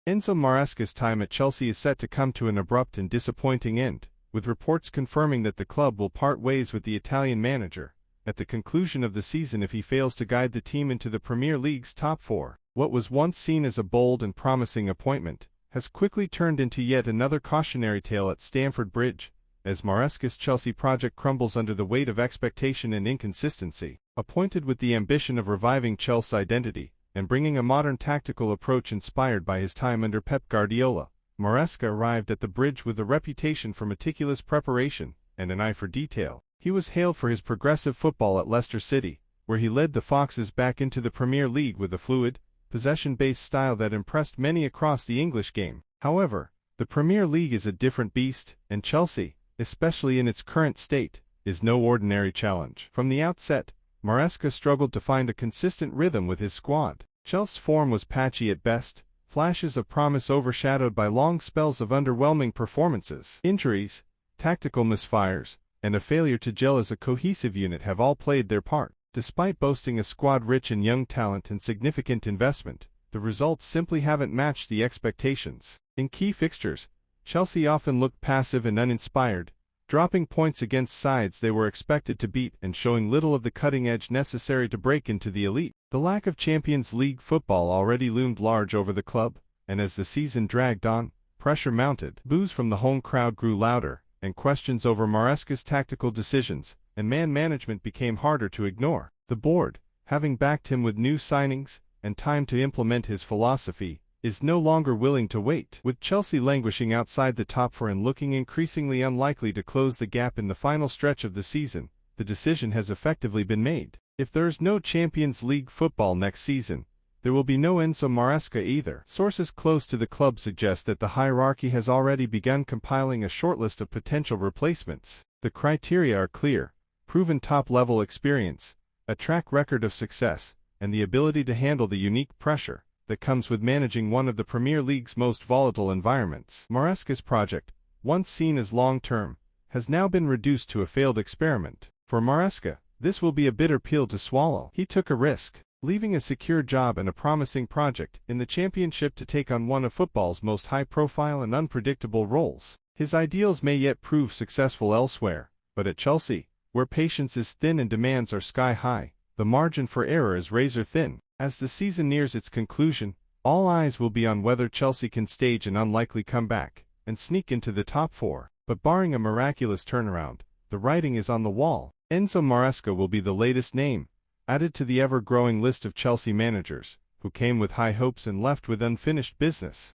Enzo Maresca's time at Chelsea is set to come to an abrupt and disappointing end, with reports confirming that the club will part ways with the Italian manager at the conclusion of the season if he fails to guide the team into the Premier League's top four. What was once seen as a bold and promising appointment has quickly turned into yet another cautionary tale at Stamford Bridge, as Maresca's Chelsea project crumbles under the weight of expectation and inconsistency. Appointed with the ambition of reviving Chelsea's identity and bringing a modern tactical approach inspired by his time under Pep Guardiola, Maresca arrived at the Bridge with a reputation for meticulous preparation and an eye for detail. He was hailed for his progressive football at Leicester City, where he led the Foxes back into the Premier League with a fluid, possession-based style that impressed many across the English game. However, the Premier League is a different beast, and Chelsea, especially in its current state, is no ordinary challenge. From the outset, Maresca struggled to find a consistent rhythm with his squad. Chelsea's form was patchy at best, flashes of promise overshadowed by long spells of underwhelming performances. Injuries, tactical misfires, and a failure to gel as a cohesive unit have all played their part. Despite boasting a squad rich in young talent and significant investment, the results simply haven't matched the expectations. In key fixtures, Chelsea often looked passive and uninspired, dropping points against sides they were expected to beat and showing little of the cutting edge necessary to break into the elite. The lack of Champions League football already loomed large over the club, and as the season dragged on, pressure mounted. Boos from the home crowd grew louder, and questions over Maresca's tactical decisions and man management became harder to ignore. The board, having backed him with new signings and time to implement his philosophy, is no longer willing to wait. With Chelsea languishing outside the top four and looking increasingly unlikely to close the gap in the final stretch of the season, the decision has effectively been made. If there is no Champions League football next season, there will be no Enzo Maresca either. Sources close to the club suggest that the hierarchy has already begun compiling a shortlist of potential replacements. The criteria are clear: proven top-level experience, a track record of success, and the ability to handle the unique pressure that comes with managing one of the Premier League's most volatile environments. Maresca's project, once seen as long-term, has now been reduced to a failed experiment. For Maresca, this will be a bitter pill to swallow. He took a risk, leaving a secure job and a promising project in the Championship to take on one of football's most high-profile and unpredictable roles. His ideals may yet prove successful elsewhere, but at Chelsea, where patience is thin and demands are sky-high, the margin for error is razor-thin. As the season nears its conclusion, all eyes will be on whether Chelsea can stage an unlikely comeback and sneak into the top four. But barring a miraculous turnaround, the writing is on the wall. Enzo Maresca will be the latest name added to the ever-growing list of Chelsea managers who came with high hopes and left with unfinished business.